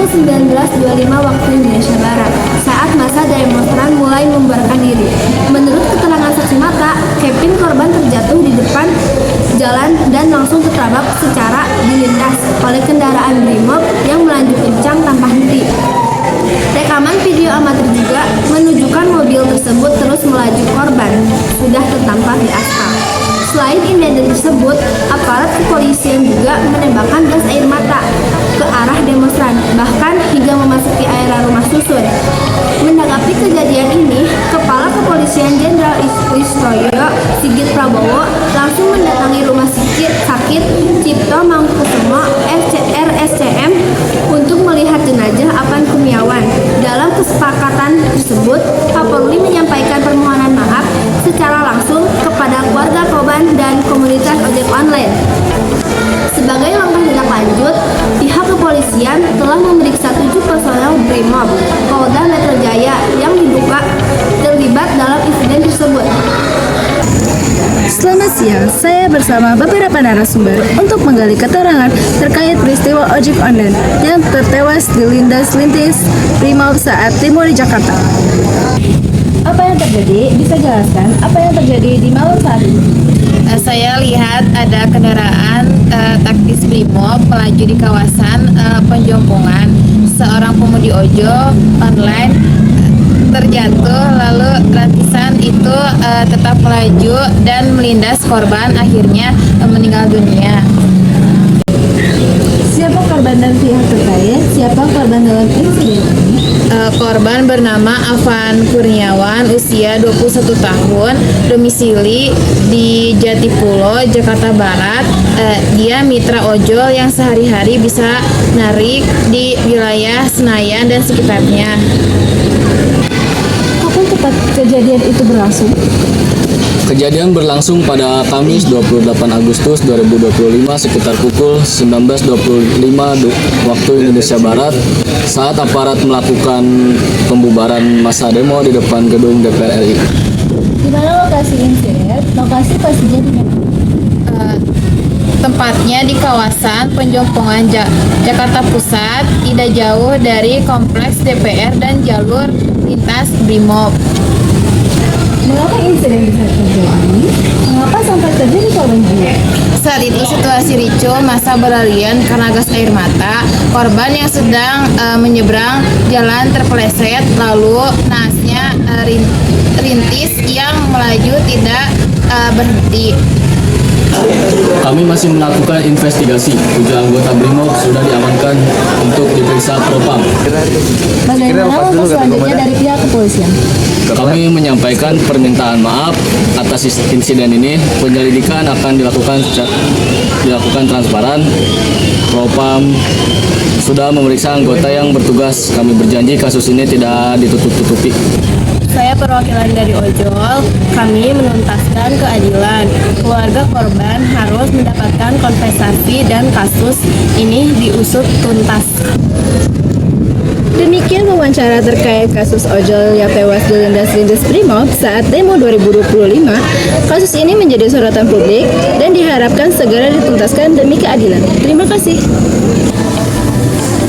19.25 waktu Indonesia Barat, saat masa demonstran mulai membubarkan diri. Menurut keterangan saksi mata, Kevin korban terjatuh di depan jalan dan langsung tertabrak secara dilindas oleh kendaraan Brimob yang melaju kencang tanpa henti. Rekaman video amatir juga menunjukkan mobil tersebut terus melaju korban sudah tertampar di aspal. Selain insiden tersebut, aparat kepolisian juga menembakkan gas air mata ke arah demonstran, bahkan hingga memasuki area rumah susun. Menanggapi kejadian ini, Kepala Kepolisian Jenderal Listio Sigit Prabowo langsung mendatangi rumah sakit Cipto Mangunkusumo RSCM untuk melihat jenazah Apan Kurniawan. Dalam kesepakatan tersebut, Kapolri menyampaikan permohonan maaf secara langsung kepada keluarga korban dan komunitas ojek online. Sebagai langkah tindak lanjut, pihak kepolisian telah memeriksa 7 personel Brimob Polda Metro Jaya yang diduga terlibat dalam insiden tersebut. Selamat siang, saya bersama beberapa narasumber untuk menggali keterangan terkait peristiwa ojek online yang tertewas dilindas-lintis Brimob saat demo di Jakarta. Apa yang terjadi? Bisa jelaskan apa yang terjadi di malam saat ini? Saya lihat ada kendaraan taktis Brimob melaju di kawasan Penjompongan. Seorang pemudi ojol online terjatuh, lalu ratisan itu tetap melaju dan melindas korban, akhirnya meninggal dunia. Siapa korban dan pihak terkait? Siapa korban dalam insiden ini? Korban bernama Apan Kurniawan, usia 21 tahun, domisili di Jatipulo, Jakarta Barat. Dia mitra ojol yang sehari-hari bisa narik di wilayah Senayan dan sekitarnya. Kapan tepat kejadian itu berlangsung? Kejadian berlangsung pada Kamis 28 Agustus 2025 sekitar pukul 19.25 waktu Indonesia Barat saat aparat melakukan pembubaran massa demo di depan gedung DPR RI. Di mana lokasi insiden? Lokasi pastinya di mana? Tempatnya di kawasan Penjompongan, Jakarta Pusat, tidak jauh dari kompleks DPR dan jalur lintas Brimob. Mengapa insiden bisa terjadi? Mengapa sampai terjadi korban jiwa? Saat itu situasi ricuh, massa berlarian karena gas air mata. Korban yang sedang menyeberang jalan terpeleset, lalu naasnya rintis yang melaju tidak berhenti. Kami masih melakukan investigasi. 7 anggota Brimob sudah diamankan untuk diperiksa Propam. Bagaimana langkah selanjutnya dari pihak kepolisian? Kami menyampaikan permintaan maaf atas insiden ini. Penyelidikan akan dilakukan transparan. Propam sudah memeriksa anggota yang bertugas. Kami berjanji kasus ini tidak ditutup-tutupi. Saya perwakilan dari ojol, kami menuntaskan keadilan. Keluarga korban harus mendapatkan kompensasi dan kasus ini diusut tuntas. Demikian wawancara terkait kasus ojol yang tewas dilindas-lindas Brimob saat demo 2025. Kasus ini menjadi sorotan publik dan diharapkan segera dituntaskan demi keadilan. Terima kasih.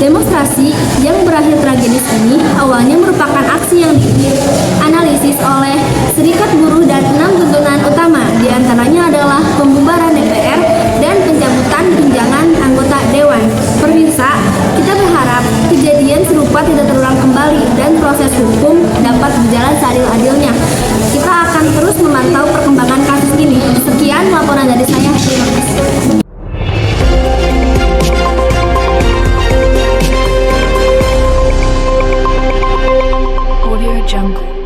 Demonstrasi yang berakhir tragis ini awalnya merupakan aksi yang dianalisis oleh Serikat Buruh dan 6 tuntutan utama, diantaranya adalah pembubaran DPR dan pencabutan tunjangan anggota Dewan. Pemirsa, kita berharap kejadian serupa tidak terulang kembali dan proses hukum dapat berjalan seadil-adilnya. Kita akan terus memantau perkembangan kasus ini. Sekian laporan dari saya. Terima kasih. Audio Jungle.